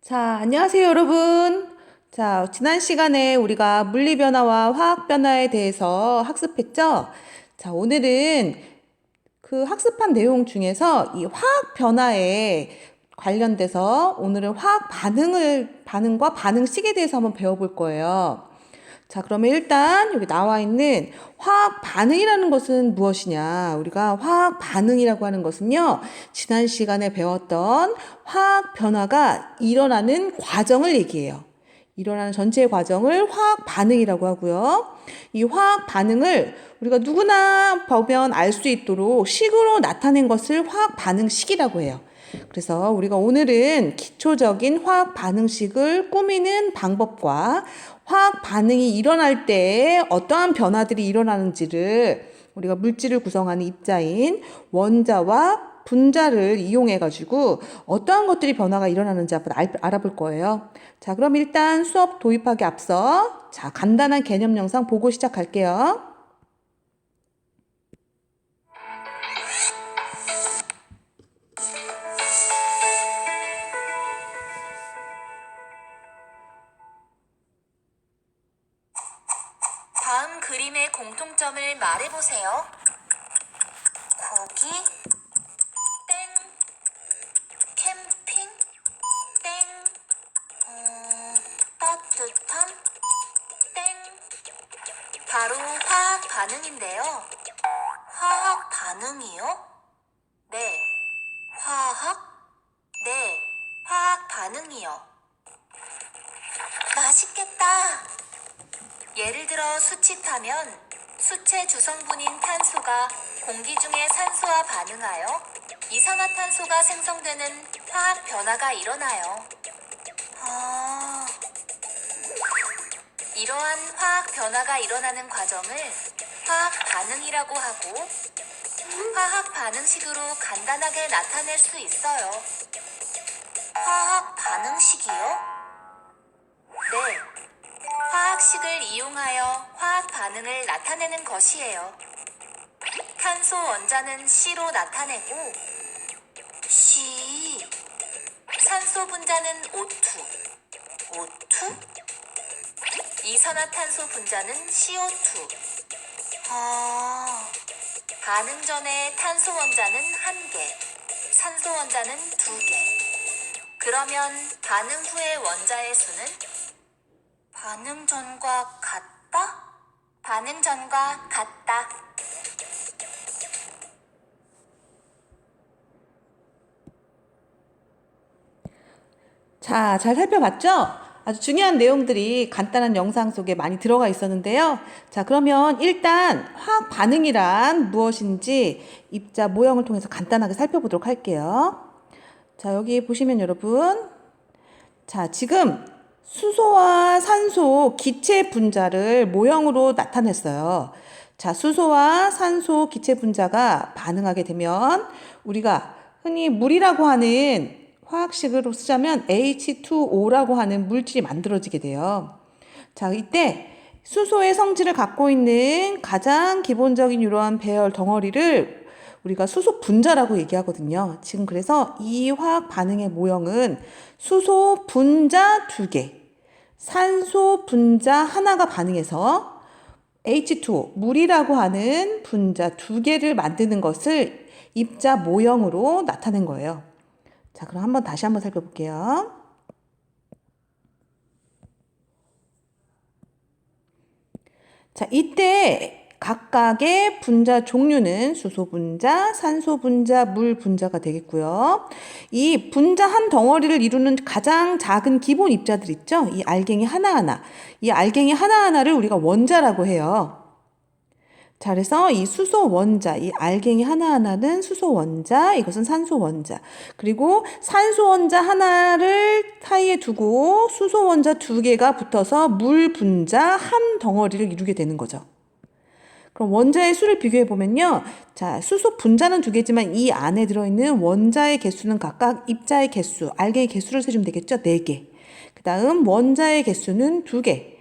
자, 안녕하세요, 여러분. 자, 지난 시간에 우리가 물리 변화와 화학 변화에 대해서 학습했죠? 자, 오늘은 그 학습한 내용 중에서 이 화학 변화에 관련돼서 오늘은 반응과 반응식에 대해서 한번 배워볼 거예요. 자, 그러면 일단 여기 나와 있는 화학 반응이라는 것은 무엇이냐? 우리가 화학 반응이라고 하는 것은요, 지난 시간에 배웠던 화학 변화가 일어나는 과정을 얘기해요. 일어나는 전체 과정을 화학 반응이라고 하고요. 이 화학 반응을 우리가 누구나 보면 알 수 있도록 식으로 나타낸 것을 화학 반응식이라고 해요. 그래서 우리가 오늘은 기초적인 화학 반응식을 꾸미는 방법과 화학 반응이 일어날 때 어떠한 변화들이 일어나는지를 우리가 물질을 구성하는 입자인 원자와 분자를 이용해가지고 어떠한 것들이 변화가 일어나는지 한번 알아볼 거예요. 자, 그럼 일단 수업 도입하기 앞서 간단한 개념 영상 보고 시작할게요. 다음 그림의 공통점을 말해보세요. 고기, 땡, 캠핑, 땡, 따뜻함, 땡. 바로 화학 반응인데요. 화학 반응이요? 네. 화학? 네. 화학 반응이요. 맛있겠다. 예를 들어 수치타면 수체 주성분인 탄소가 공기 중의 산소와 반응하여 이산화탄소가 생성되는 화학 변화가 일어나요. 이러한 화학 변화가 일어나는 과정을 화학 반응이라고 하고 화학 반응식으로 간단하게 나타낼 수 있어요. 화학 반응식이요? 네. 화학식을 이용하여 화학 반응을 나타내는 것이에요. 탄소 원자는 C로 나타내고 C. 산소 분자는 O2. O2? 이산화탄소 분자는 CO2. 반응 전에 탄소 원자는 1개, 산소 원자는 2개. 그러면 반응 후의 원자의 수는? 반응 전과 같다? 반응 전과 같다. 자, 잘 살펴봤죠? 아주 중요한 내용들이 간단한 영상 속에 많이 들어가 있었는데요. 자, 그러면 일단 화학 반응이란 무엇인지 입자 모형을 통해서 간단하게 살펴보도록 할게요. 자, 여기 보시면 여러분, 자, 지금 수소와 산소 기체 분자를 모형으로 나타냈어요. 자, 수소와 산소 기체 분자가 반응하게 되면 우리가 흔히 물이라고 하는 화학식으로 쓰자면 H2O라고 하는 물질이 만들어지게 돼요. 자, 이때 수소의 성질을 갖고 있는 가장 기본적인 이러한 배열 덩어리를 우리가 수소 분자라고 얘기하거든요. 지금 그래서 이 화학 반응의 모형은 수소 분자 2개, 산소 분자 하나가 반응해서 H2O, 물이라고 하는 분자 2개를 만드는 것을 입자 모형으로 나타낸 거예요. 자, 그럼 다시 한번 살펴볼게요. 자, 이때 각각의 분자 종류는 수소 분자, 산소 분자, 물 분자가 되겠고요. 이 분자 한 덩어리를 이루는 가장 작은 기본 입자들 있죠? 이 알갱이 하나하나. 이 알갱이 하나하나를 우리가 원자라고 해요. 자, 그래서 이 수소 원자, 이 알갱이 하나하나는 수소 원자, 이것은 산소 원자. 그리고 산소 원자 하나를 사이에 두고 수소 원자 2개가 붙어서 물 분자 한 덩어리를 이루게 되는 거죠. 그럼 원자의 수를 비교해 보면요. 자, 수소 분자는 2개지만 이 안에 들어있는 원자의 개수는 각각 입자의 개수, 알갱이 개수를 세주면 되겠죠? 4개. 그 다음 원자의 개수는 2개.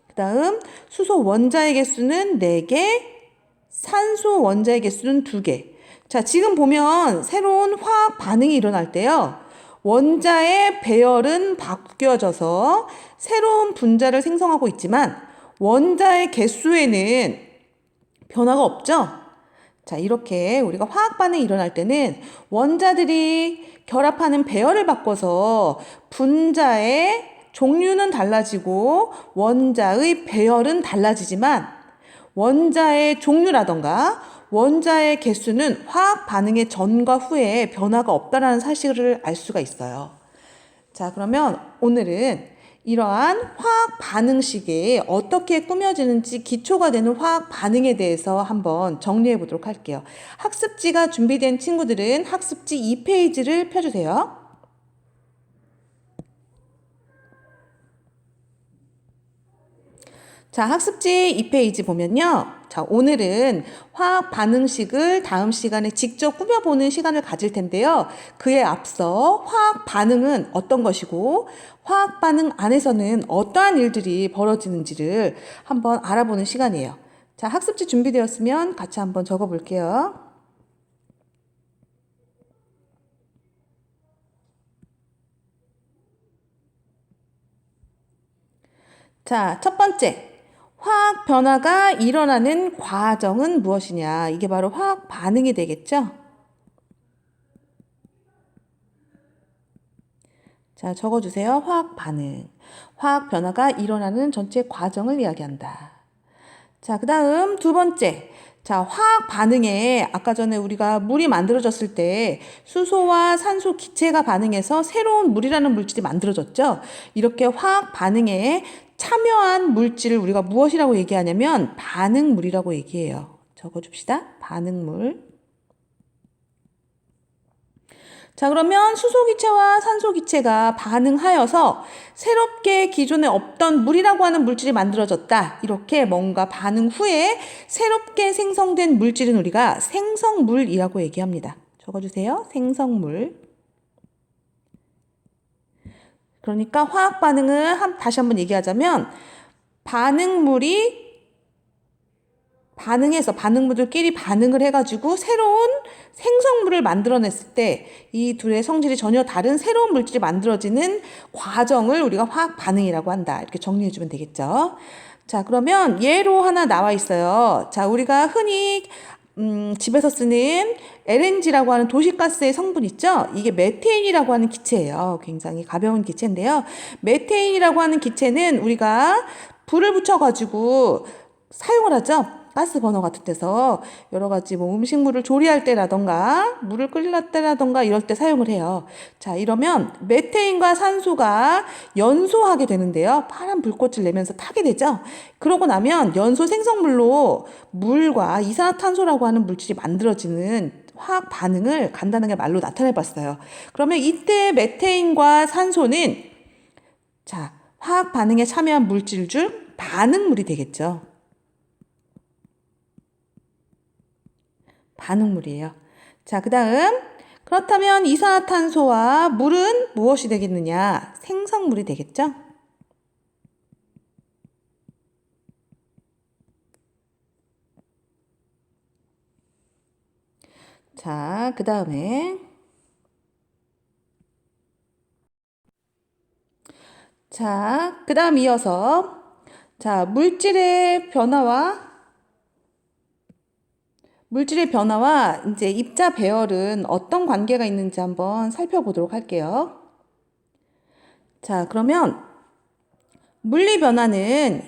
그 다음 수소 원자의 개수는 4개. 산소 원자의 개수는 2개. 자, 지금 보면 새로운 화학 반응이 일어날 때요. 원자의 배열은 바뀌어져서 새로운 분자를 생성하고 있지만 원자의 개수에는 변화가 없죠? 자, 이렇게 우리가 화학 반응이 일어날 때는 원자들이 결합하는 배열을 바꿔서 분자의 종류는 달라지고 원자의 배열은 달라지지만 원자의 종류라던가 원자의 개수는 화학 반응의 전과 후에 변화가 없다라는 사실을 알 수가 있어요. 자, 그러면 오늘은 이러한 화학 반응식이 어떻게 꾸며지는지 기초가 되는 화학 반응에 대해서 한번 정리해 보도록 할게요. 학습지가 준비된 친구들은 학습지 2페이지를 펴주세요. 자, 학습지 2페이지 보면요. 자, 오늘은 화학 반응식을 다음 시간에 직접 꾸며보는 시간을 가질 텐데요. 그에 앞서 화학 반응은 어떤 것이고 화학 반응 안에서는 어떠한 일들이 벌어지는지를 한번 알아보는 시간이에요. 자, 학습지 준비되었으면 같이 한번 적어 볼게요. 자, 첫 번째. 화학 변화가 일어나는 과정은 무엇이냐? 이게 바로 화학 반응이 되겠죠? 자, 적어주세요. 화학 반응. 화학 변화가 일어나는 전체 과정을 이야기한다. 자, 그 다음 두 번째. 자, 화학 반응에 아까 전에 우리가 물이 만들어졌을 때 수소와 산소 기체가 반응해서 새로운 물이라는 물질이 만들어졌죠? 이렇게 화학 반응에 참여한 물질을 우리가 무엇이라고 얘기하냐면 반응물이라고 얘기해요. 적어줍시다. 반응물. 자, 그러면 수소기체와 산소기체가 반응하여서 새롭게 기존에 없던 물이라고 하는 물질이 만들어졌다. 이렇게 뭔가 반응 후에 새롭게 생성된 물질은 우리가 생성물이라고 얘기합니다. 적어주세요. 생성물. 그러니까 화학 반응은 다시 한번 얘기하자면 반응물이 반응해서 반응물들끼리 반응을 해가지고 새로운 생성물을 만들어냈을 때 이 둘의 성질이 전혀 다른 새로운 물질이 만들어지는 과정을 우리가 화학 반응이라고 한다. 이렇게 정리해주면 되겠죠. 자, 그러면 예로 하나 나와 있어요. 자, 우리가 흔히 집에서 쓰는 LNG라고 하는 도시가스의 성분 있죠? 이게 메테인이라고 하는 기체예요. 굉장히 가벼운 기체인데요. 메테인이라고 하는 기체는 우리가 불을 붙여가지고 사용을 하죠. 가스 버너 같은 데서 여러 가지 뭐 음식물을 조리할 때라던가 물을 끓일 때라던가 이럴 때 사용을 해요. 자, 이러면 메테인과 산소가 연소하게 되는데요. 파란 불꽃을 내면서 타게 되죠. 그러고 나면 연소 생성물로 물과 이산화탄소라고 하는 물질이 만들어지는 화학 반응을 간단하게 말로 나타내 봤어요. 그러면 이때 메테인과 산소는 자, 화학 반응에 참여한 물질 중 반응물이 되겠죠. 반응물이에요. 자, 그 다음 그렇다면 이산화탄소와 물은 무엇이 되겠느냐? 생성물이 되겠죠? 자, 그 다음에 자, 그 다음 이어서 자, 물질의 변화와 이제 입자 배열은 어떤 관계가 있는지 한번 살펴보도록 할게요. 자, 그러면 물리 변화는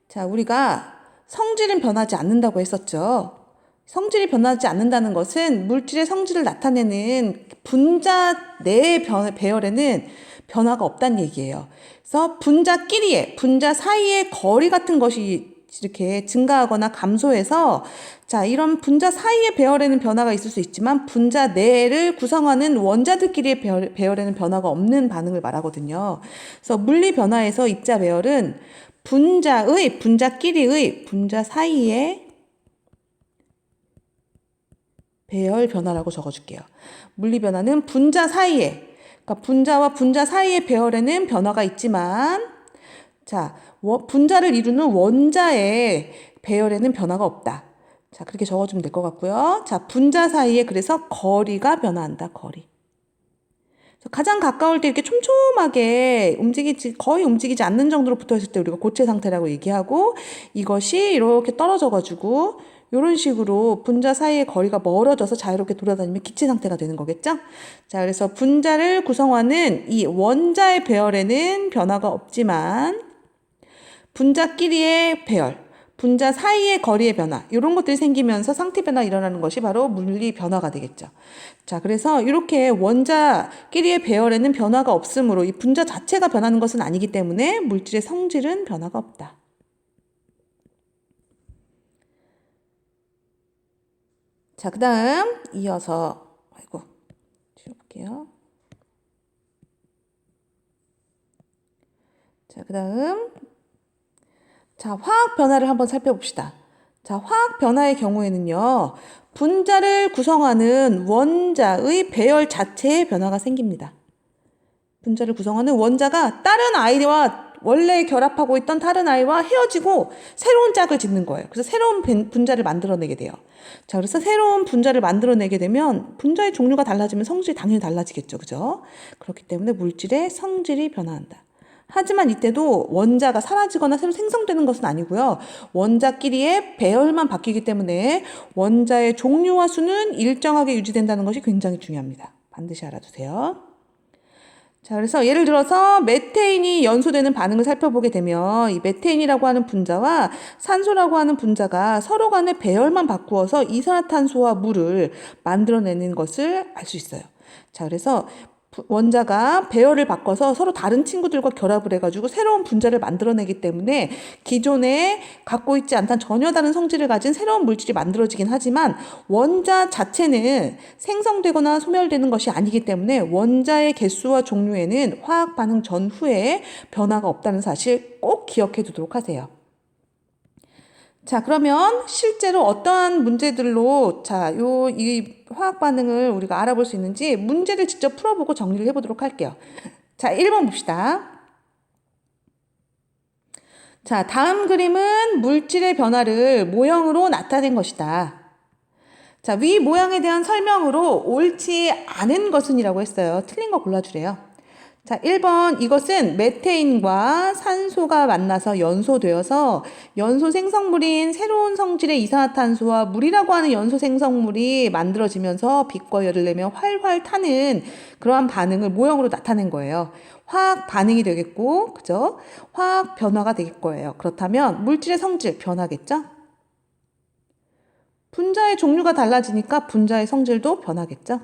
자, 우리가 성질은 변하지 않는다고 했었죠. 성질이 변하지 않는다는 것은 물질의 성질을 나타내는 분자 내의 배열에는 변화가 없다는 얘기예요. 그래서 분자 사이의 거리 같은 것이 이렇게 증가하거나 감소해서 자, 이런 분자 사이의 배열에는 변화가 있을 수 있지만 분자 내를 구성하는 원자들끼리의 배열에는 변화가 없는 반응을 말하거든요. 그래서 물리 변화에서 입자 배열은 분자끼리의 분자 사이의 배열 변화라고 적어줄게요. 물리 변화는 분자 사이에, 그러니까 분자와 분자 사이의 배열에는 변화가 있지만, 자, 분자를 이루는 원자의 배열에는 변화가 없다. 자, 그렇게 적어주면 될 것 같고요. 자, 분자 사이에 그래서 거리가 변화한다, 거리. 그래서 가장 가까울 때 이렇게 촘촘하게 거의 움직이지 않는 정도로 붙어 있을 때 우리가 고체 상태라고 얘기하고, 이것이 이렇게 떨어져가지고 이런 식으로 분자 사이의 거리가 멀어져서 자유롭게 돌아다니면 기체 상태가 되는 거겠죠? 자, 그래서 분자를 구성하는 이 원자의 배열에는 변화가 없지만 분자끼리의 배열, 분자 사이의 거리의 변화, 이런 것들이 생기면서 상태 변화가 일어나는 것이 바로 물리 변화가 되겠죠. 자, 그래서 이렇게 원자끼리의 배열에는 변화가 없으므로 이 분자 자체가 변하는 것은 아니기 때문에 물질의 성질은 변화가 없다. 자, 그 다음 이어서 지울게요. 자, 그 다음 화학 변화를 한번 살펴봅시다. 자, 화학 변화의 경우에는요, 분자를 구성하는 원자의 배열 자체에 변화가 생깁니다. 분자를 구성하는 원자가 다른 아이와 원래 결합하고 있던 다른 아이와 헤어지고 새로운 짝을 짓는 거예요. 그래서 새로운 분자를 만들어내게 돼요. 자, 그래서 새로운 분자를 만들어내게 되면 분자의 종류가 달라지면 성질이 당연히 달라지겠죠. 그죠? 그렇기 때문에 물질의 성질이 변화한다. 하지만 이때도 원자가 사라지거나 새로 생성되는 것은 아니고요. 원자끼리의 배열만 바뀌기 때문에 원자의 종류와 수는 일정하게 유지된다는 것이 굉장히 중요합니다. 반드시 알아두세요. 자, 그래서 예를 들어서 메테인이 연소되는 반응을 살펴보게 되면 이 메테인이라고 하는 분자와 산소라고 하는 분자가 서로 간의 배열만 바꾸어서 이산화탄소와 물을 만들어내는 것을 알 수 있어요. 자, 그래서 원자가 배열을 바꿔서 서로 다른 친구들과 결합을 해가지고 새로운 분자를 만들어내기 때문에 기존에 갖고 있지 않던 전혀 다른 성질을 가진 새로운 물질이 만들어지긴 하지만 원자 자체는 생성되거나 소멸되는 것이 아니기 때문에 원자의 개수와 종류에는 화학 반응 전후에 변화가 없다는 사실 꼭 기억해 두도록 하세요. 자, 그러면 실제로 어떠한 문제들로 이 화학 반응을 우리가 알아볼 수 있는지 문제를 직접 풀어보고 정리를 해보도록 할게요. 자, 1번 봅시다. 자, 다음 그림은 물질의 변화를 모형으로 나타낸 것이다. 자, 위 모양에 대한 설명으로 옳지 않은 것은이라고 했어요. 틀린 거 골라주래요. 자, 1번 이것은 메테인과 산소가 만나서 연소되어서 연소 생성물인 새로운 성질의 이산화탄소와 물이라고 하는 연소 생성물이 만들어지면서 빛과 열을 내며 활활 타는 그러한 반응을 모형으로 나타낸 거예요. 화학 반응이 되겠고, 그죠? 화학 변화가 되겠 거예요. 그렇다면 물질의 성질 변하겠죠? 분자의 종류가 달라지니까 분자의 성질도 변하겠죠?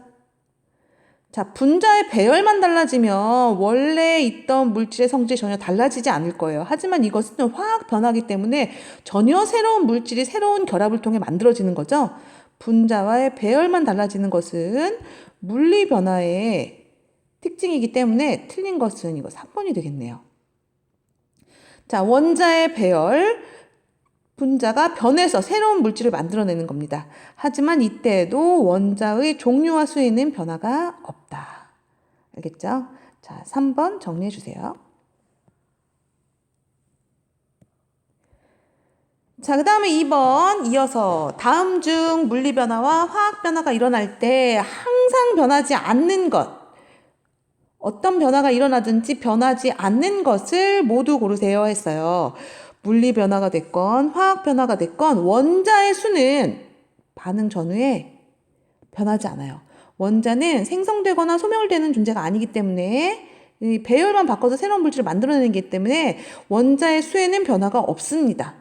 자, 분자의 배열만 달라지면 원래 있던 물질의 성질이 전혀 달라지지 않을 거예요. 하지만 이것은 화학 변화이기 때문에 전혀 새로운 물질이 새로운 결합을 통해 만들어지는 거죠. 분자와의 배열만 달라지는 것은 물리 변화의 특징이기 때문에 틀린 것은 이거 3번이 되겠네요. 자, 원자의 배열, 분자가 변해서 새로운 물질을 만들어내는 겁니다. 하지만 이때에도 원자의 종류와 수에는 변화가 없다. 알겠죠? 자, 3번 정리해 주세요. 자, 그 다음에 2번 이어서 다음 중 물리 변화와 화학 변화가 일어날 때 항상 변하지 않는 것, 어떤 변화가 일어나든지 변하지 않는 것을 모두 고르세요 했어요. 물리 변화가 됐건 화학 변화가 됐건 원자의 수는 반응 전후에 변하지 않아요. 원자는 생성되거나 소멸되는 존재가 아니기 때문에 이 배열만 바꿔서 새로운 물질을 만들어내는 게 때문에 원자의 수에는 변화가 없습니다.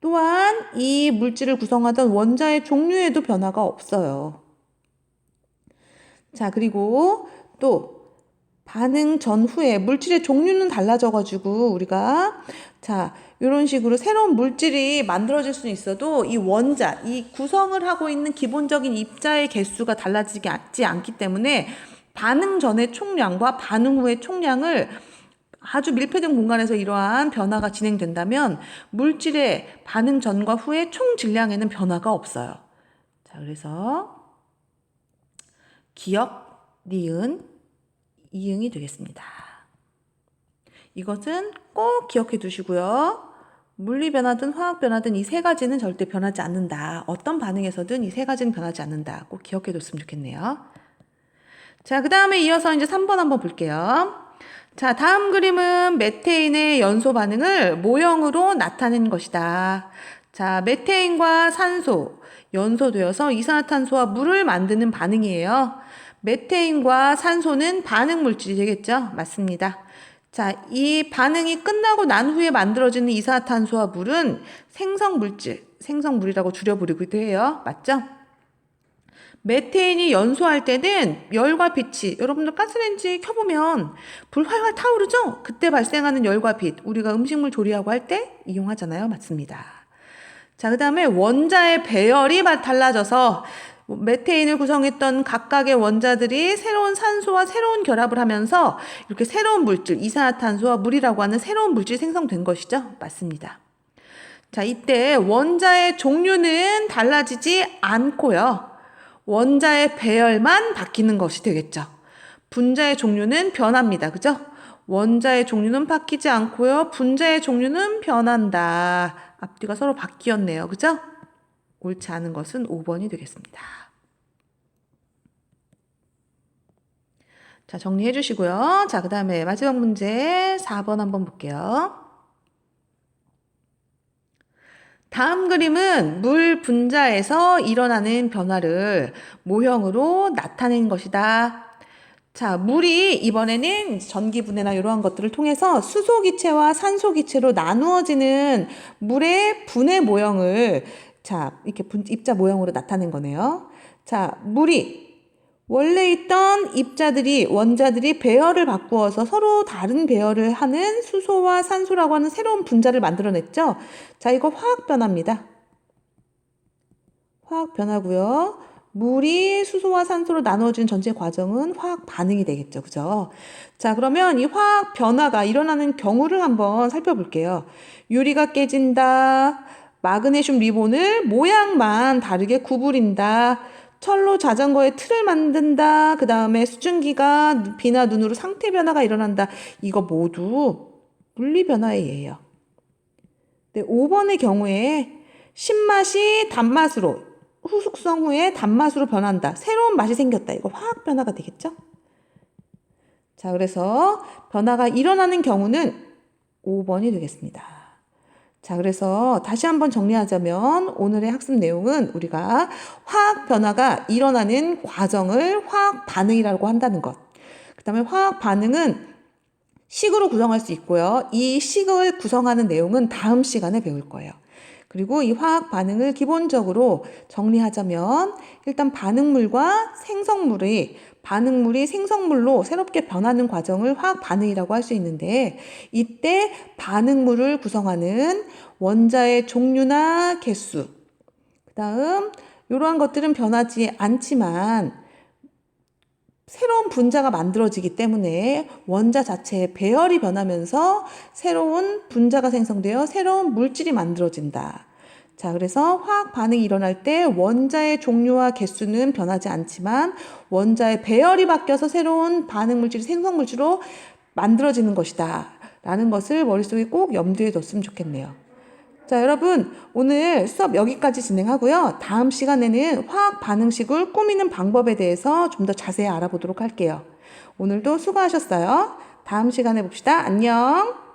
또한 이 물질을 구성하던 원자의 종류에도 변화가 없어요. 자, 그리고 또 반응 전후에 물질의 종류는 달라져가지고 우리가 이런 식으로 새로운 물질이 만들어질 수 있어도 이 원자, 이 구성을 하고 있는 기본적인 입자의 개수가 달라지지 않기 때문에 반응 전의 총량과 반응 후의 총량을 아주 밀폐된 공간에서 이러한 변화가 진행된다면 물질의 반응 전과 후의 총 질량에는 변화가 없어요. 자, 그래서 기역, 니은, 이응이 되겠습니다. 이것은 꼭 기억해 두시고요. 물리 변화든 화학 변화든 이 세 가지는 절대 변하지 않는다. 어떤 반응에서든 이 세 가지는 변하지 않는다. 꼭 기억해 뒀으면 좋겠네요. 자, 그 다음에 이어서 이제 3번 한번 볼게요. 자, 다음 그림은 메테인의 연소 반응을 모형으로 나타낸 것이다. 자, 메테인과 산소, 연소되어서 이산화탄소와 물을 만드는 반응이에요. 메테인과 산소는 반응 물질이 되겠죠? 맞습니다. 자, 이 반응이 끝나고 난 후에 만들어지는 이산화탄소와 물은 생성물질, 생성물이라고 줄여 부르기도 해요. 맞죠? 메테인이 연소할 때는 열과 빛이, 여러분들 가스레인지 켜보면 불 활활 타오르죠? 그때 발생하는 열과 빛, 우리가 음식물 조리하고 할 때 이용하잖아요. 맞습니다. 자, 그 다음에 원자의 배열이 달라져서 메테인을 구성했던 각각의 원자들이 새로운 산소와 새로운 결합을 하면서 이렇게 새로운 물질, 이산화탄소와 물이라고 하는 새로운 물질이 생성된 것이죠. 맞습니다. 자, 이때 원자의 종류는 달라지지 않고요. 원자의 배열만 바뀌는 것이 되겠죠. 분자의 종류는 변합니다. 그죠? 원자의 종류는 바뀌지 않고요. 분자의 종류는 변한다. 앞뒤가 서로 바뀌었네요. 그죠? 옳지 않은 것은 5번이 되겠습니다. 자, 정리해 주시고요. 자, 그 다음에 마지막 문제 4번 한번 볼게요. 다음 그림은 물 분자에서 일어나는 변화를 모형으로 나타낸 것이다. 자, 물이 이번에는 전기분해나 이러한 것들을 통해서 수소기체와 산소기체로 나누어지는 물의 분해 모형을 자, 이렇게 입자 모형으로 나타낸 거네요. 자, 물이 원래 있던 입자들이, 원자들이 배열을 바꾸어서 서로 다른 배열을 하는 수소와 산소라고 하는 새로운 분자를 만들어냈죠. 자, 이거 화학 변화입니다. 화학 변화고요. 물이 수소와 산소로 나누어지는 전체 과정은 화학 반응이 되겠죠. 그죠? 자, 그러면 이 화학 변화가 일어나는 경우를 한번 살펴볼게요. 유리가 깨진다. 마그네슘 리본을 모양만 다르게 구부린다. 철로 자전거의 틀을 만든다. 그 다음에 수증기가 비나 눈으로 상태 변화가 일어난다. 이거 모두 물리 변화의 예예요. 네, 5번의 경우에 신맛이 단맛으로 후숙성 후에 단맛으로 변한다. 새로운 맛이 생겼다. 이거 화학 변화가 되겠죠? 자, 그래서 변화가 일어나는 경우는 5번이 되겠습니다. 자, 그래서 다시 한번 정리하자면 오늘의 학습 내용은 우리가 화학 변화가 일어나는 과정을 화학 반응이라고 한다는 것. 그 다음에 화학 반응은 식으로 구성할 수 있고요. 이 식을 구성하는 내용은 다음 시간에 배울 거예요. 그리고 이 화학 반응을 기본적으로 정리하자면 일단 반응물과 반응물이 생성물로 새롭게 변하는 과정을 화학 반응이라고 할 수 있는데 이때 반응물을 구성하는 원자의 종류나 개수, 그 다음 이러한 것들은 변하지 않지만 새로운 분자가 만들어지기 때문에 원자 자체의 배열이 변하면서 새로운 분자가 생성되어 새로운 물질이 만들어진다. 자, 그래서 화학 반응이 일어날 때 원자의 종류와 개수는 변하지 않지만 원자의 배열이 바뀌어서 새로운 반응 물질이 생성 물질로 만들어지는 것이다. 라는 것을 머릿속에 꼭 염두에 뒀으면 좋겠네요. 자, 여러분, 오늘 수업 여기까지 진행하고요. 다음 시간에는 화학 반응식을 꾸미는 방법에 대해서 좀 더 자세히 알아보도록 할게요. 오늘도 수고하셨어요. 다음 시간에 봅시다. 안녕.